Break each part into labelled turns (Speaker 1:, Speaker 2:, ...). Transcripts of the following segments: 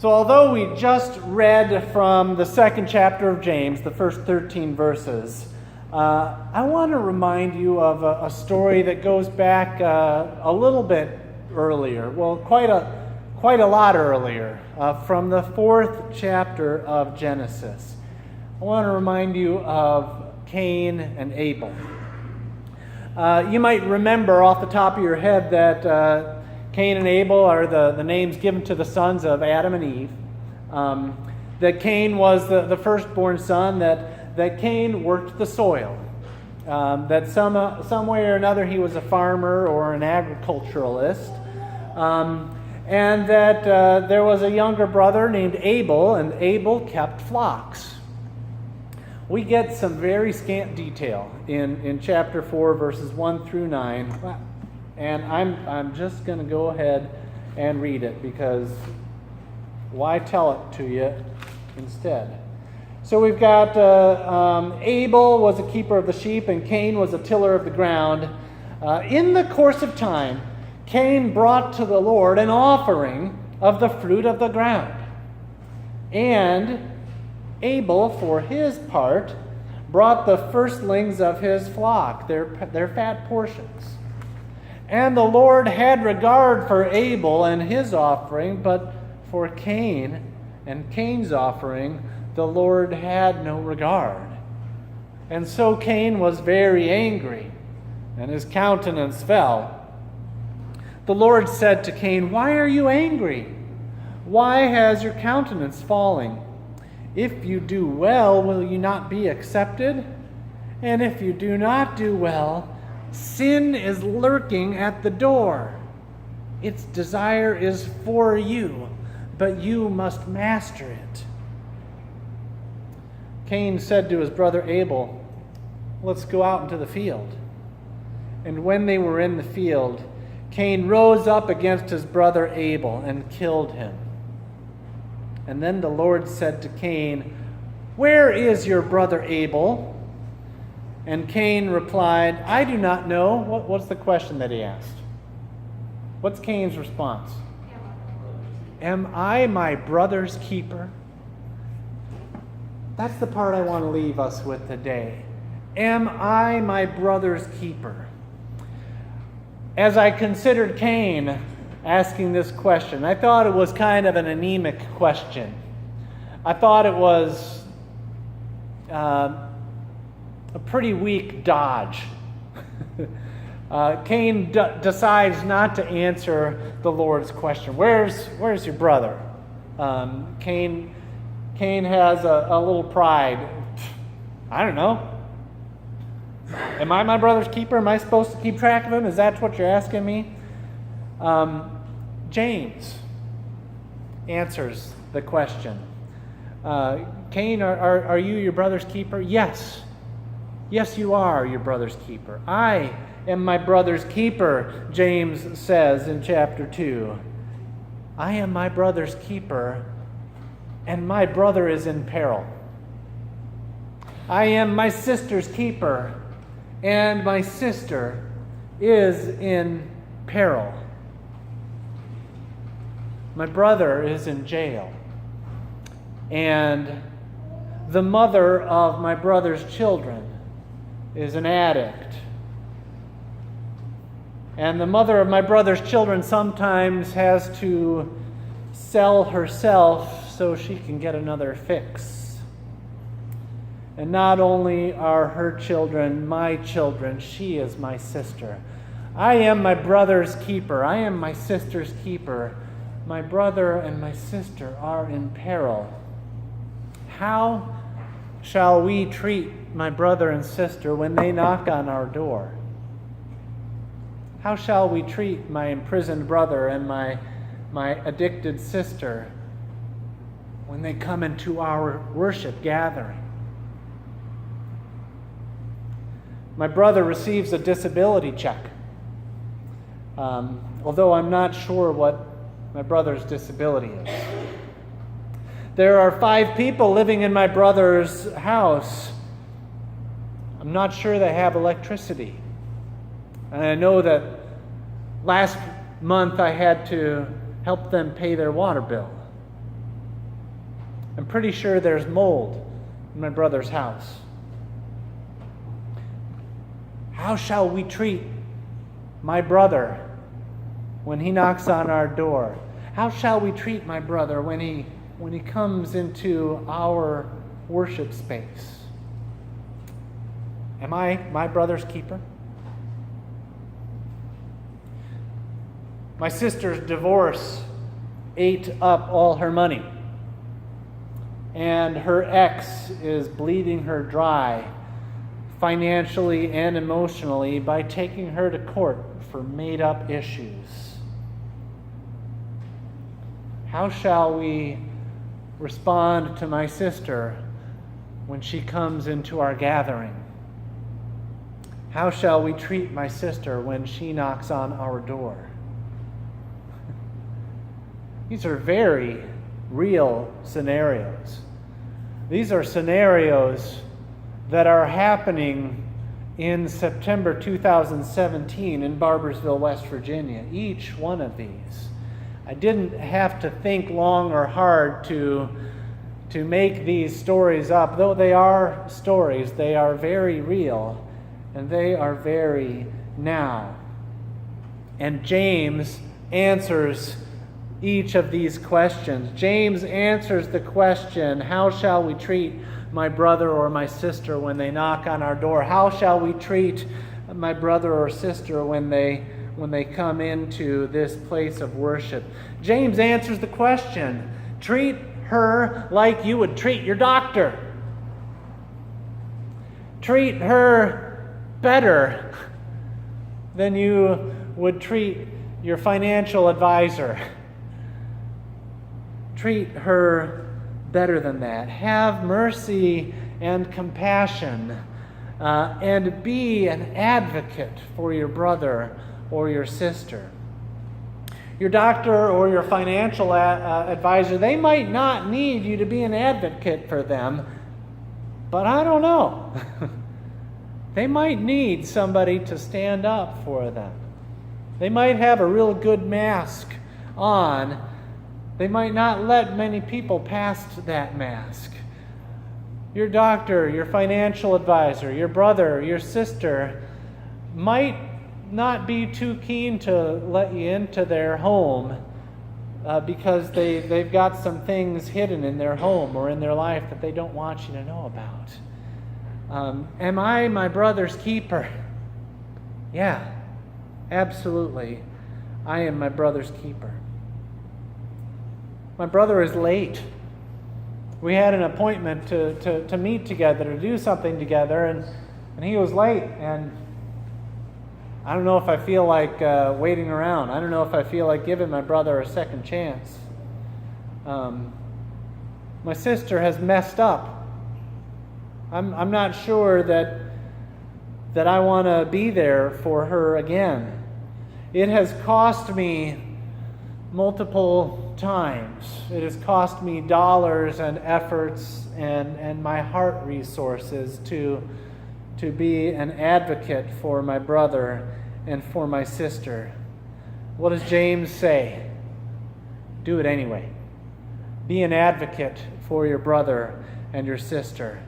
Speaker 1: So although we just read from the second chapter of James, the first 13 verses, I want to remind you of a story that goes back a little bit earlier, well, quite a lot earlier, from the fourth chapter of Genesis. I want to remind you of Cain and Abel. You might remember off the top of your head that Cain and Abel are the names given to the sons of Adam and Eve. That Cain was the firstborn son, that Cain worked the soil. That some way or another he was a farmer or an agriculturalist. And that there was a younger brother named Abel, and Abel kept flocks. We get some very scant detail in chapter 4, verses 1 through 9. And I'm just going to go ahead and read it, because why tell it to you instead? So we've got Abel was a keeper of the sheep, and Cain was a tiller of the ground. In the course of time, Cain brought to the Lord an offering of the fruit of the ground. And Abel, for his part, brought the firstlings of his flock, their fat portions. And the Lord had regard for Abel and his offering, but for Cain and Cain's offering, the Lord had no regard. And so Cain was very angry, and his countenance fell. The Lord said to Cain, "Why are you angry? Why has your countenance fallen? If you do well, will you not be accepted? And if you do not do well, sin is lurking at the door. Its desire is for you, but you must master it." Cain said to his brother Abel, "Let's go out into the field." And when they were in the field, Cain rose up against his brother Abel and killed him. And then the Lord said to Cain, "Where is your brother Abel?" And Cain replied, "I do not know." What's the question that he asked? What's Cain's response? Am I my brother's keeper? That's the part I want to leave us with today. Am I my brother's keeper? As I considered Cain asking this question, I thought it was kind of an anemic question. I thought it was a pretty weak dodge. Cain decides not to answer the Lord's question. Where's your brother? Cain has a little pride. I don't know. Am I my brother's keeper? Am I supposed to keep track of him? Is that what you're asking me? James answers the question. Cain, are you your brother's keeper? Yes. Yes, you are your brother's keeper. I am my brother's keeper, James says in chapter 2. I am my brother's keeper, and my brother is in peril. I am my sister's keeper, and my sister is in peril. My brother is in jail, and the mother of my brother's children is an addict. And the mother of my brother's children sometimes has to sell herself so she can get another fix. And not only are her children my children, she is my sister. I am my brother's keeper. I am my sister's keeper. My brother and my sister are in peril. How shall we treat my brother and sister when they knock on our door? How shall we treat my imprisoned brother and my addicted sister when they come into our worship gathering? My brother receives a disability check, although I'm not sure what my brother's disability is. There are 5 people living in my brother's house. I'm not sure they have electricity. And I know that last month I had to help them pay their water bill. I'm pretty sure there's mold in my brother's house. How shall we treat my brother when he knocks on our door? How shall we treat my brother when he comes into our worship space? Am I my brother's keeper? My sister's divorce ate up all her money, and her ex is bleeding her dry financially and emotionally by taking her to court for made-up issues. How shall we respond to my sister when she comes into our gathering? How shall we treat my sister when she knocks on our door? These are very real scenarios. These are scenarios that are happening in September 2017 in Barboursville, West Virginia. Each one of these. I didn't have to think long or hard to make these stories up. Though they are stories, they are very real, and they are very now. And James answers each of these questions. James answers the question, how shall we treat my brother or my sister when they knock on our door? How shall we treat my brother or sister when they come into this place of worship? James answers the question, treat her like you would treat your doctor. Treat her better than you would treat your financial advisor. Treat her better than that. Have mercy and compassion, and be an advocate for your brother or your sister. Your doctor or your financial advisor, they might not need you to be an advocate for them, but I don't know. They might need somebody to stand up for them. They might have a real good mask on. They might not let many people past that mask. Your doctor, your financial advisor, your brother, your sister might not be too keen to let you into their home because they've got some things hidden in their home or in their life that they don't want you to know about. Am I my brother's keeper? Yeah, absolutely. I am my brother's keeper. My brother is late. We had an appointment to meet together, to do something together, and he was late. And I don't know if I feel like waiting around. I don't know if I feel like giving my brother a second chance. My sister has messed up. I'm not sure that I want to be there for her again. It has cost me multiple times. It has cost me dollars and efforts and my heart resources to be an advocate for my brother and for my sister. What does James say? Do it anyway. Be an advocate for your brother and your sister.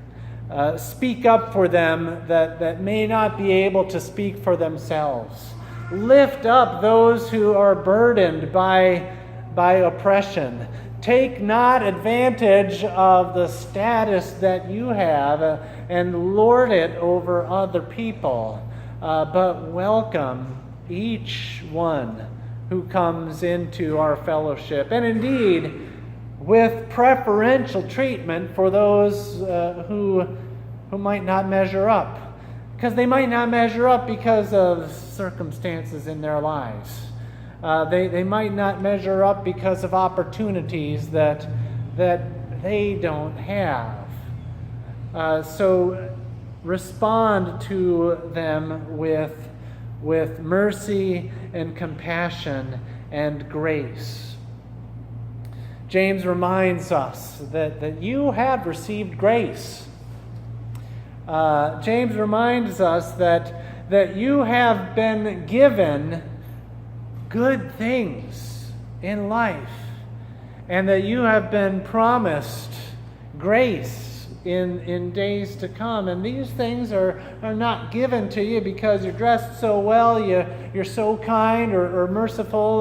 Speaker 1: Speak up for them that may not be able to speak for themselves. Lift up those who are burdened by oppression. Take not advantage of the status that you have and lord it over other people, but welcome each one who comes into our fellowship. And indeed, with preferential treatment for those who might not measure up. Because they might not measure up because of circumstances in their lives. They might not measure up because of opportunities that they don't have. So respond to them with mercy and compassion and grace. James reminds us that you have received grace. James reminds us that you have been given good things in life, and that you have been promised grace in days to come. And these things are not given to you because you're dressed so well, you're so kind or merciful.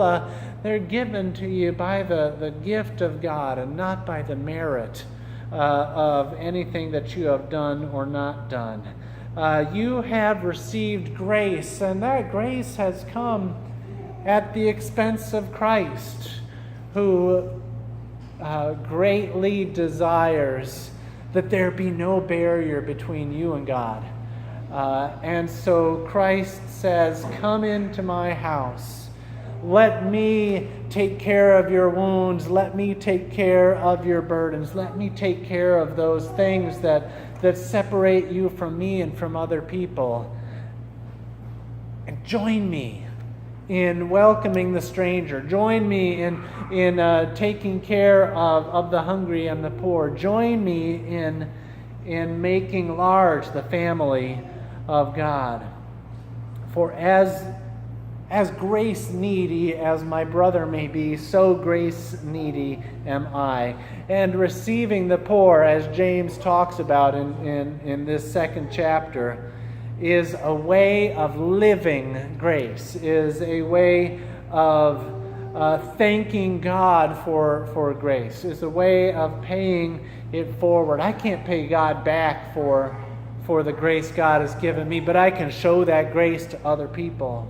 Speaker 1: They're given to you by the gift of God and not by the merit of anything that you have done or not done. You have received grace, and that grace has come at the expense of Christ, who greatly desires that there be no barrier between you and God. And so Christ says, come into my house. Let me take care of your wounds. Let me take care of your burdens. Let me take care of those things that separate you from me and from other people. And join me in welcoming the stranger. Join me in taking care of the hungry and the poor. Join me in making large the family of God. For as grace needy as my brother may be, so grace needy am I. And receiving the poor, as James talks about in this second chapter, is a way of living grace, is a way of thanking God for grace, is a way of paying it forward. I can't pay God back for the grace God has given me, but I can show that grace to other people.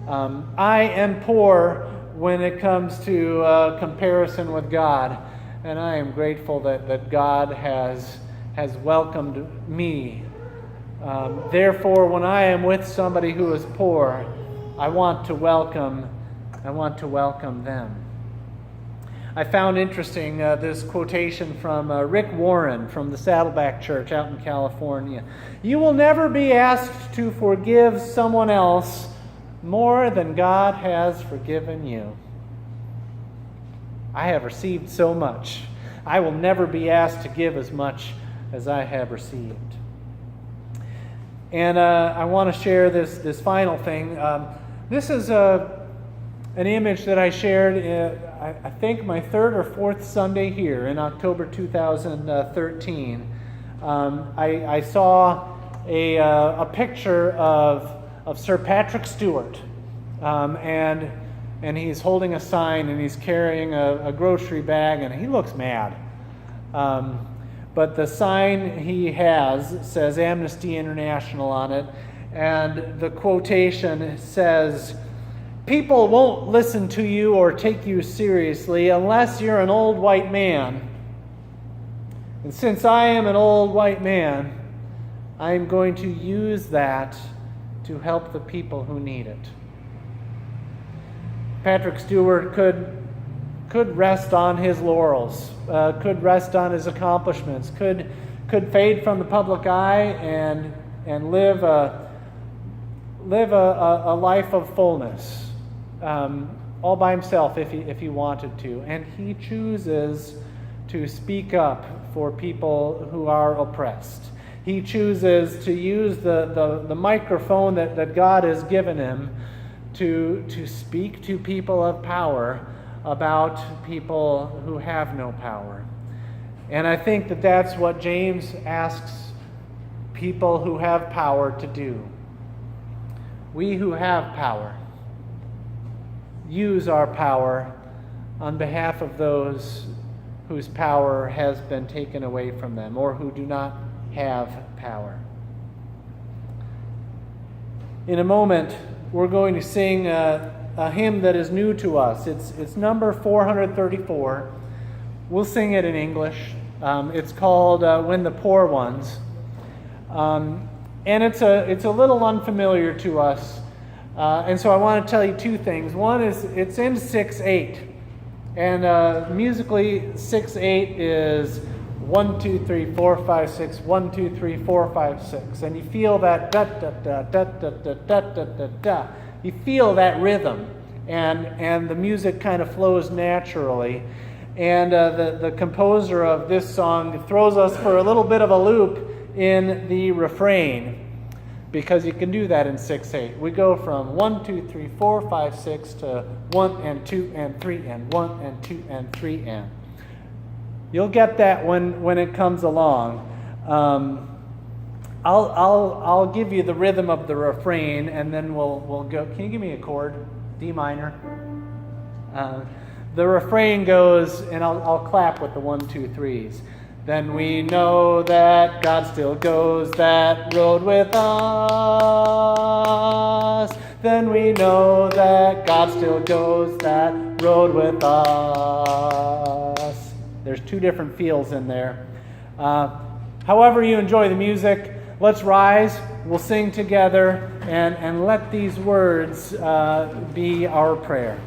Speaker 1: I am poor when it comes to comparison with God, and I am grateful that God has welcomed me. Therefore, when I am with somebody who is poor, I want to welcome them. I found interesting this quotation from Rick Warren from the Saddleback Church out in California. You will never be asked to forgive someone else more than God has forgiven you. I have received so much. I will never be asked to give as much as I have received. And I want to share this final thing. This is an image that I shared, I think my third or fourth Sunday here in October 2013. I saw a picture of Sir Patrick Stewart, and he's holding a sign and he's carrying a grocery bag, and he looks mad. But the sign he has says Amnesty International on it, and the quotation says, "People won't listen to you or take you seriously unless you're an old white man. And since I am an old white man, I am going to use that to help the people who need it." Patrick Stewart could rest on his laurels, could rest on his accomplishments, could fade from the public eye and live a life of fullness, all by himself if he wanted to. And he chooses to speak up for people who are oppressed. He chooses to use the microphone that God has given him to speak to people of power about people who have no power. And I think that's what James asks people who have power to do. We who have power, use our power on behalf of those whose power has been taken away from them or who do not have power. In a moment, we're going to sing a hymn that is new to us. It's number 434. We'll sing it in English. It's called "When the Poor Ones," and it's a little unfamiliar to us. And so I want to tell you two things. One is it's in 6/8, and musically 6/8 is 1, 2, 3, 4, 5, 6. 1, 2, 3, 4, 5, 6, and you feel that da da da da da da da da da da. You feel that rhythm, and the music kind of flows naturally. And the composer of this song throws us for a little bit of a loop in the refrain, because you can do that in 6/8. We go from 1, 2, 3, 4, 5, 6 to 1 and 2 and 3 and 1 and 2 and 3 and You'll get that when it comes along. I'll give you the rhythm of the refrain, and then we'll go. Can you give me a chord? D minor. The refrain goes, and I'll clap with the 1, 2, 3s. Then we know that God still goes that road with us. Then we know that God still goes that road with us. There's 2 different feels in there. However you enjoy the music, let's rise, we'll sing together, and let these words be our prayer.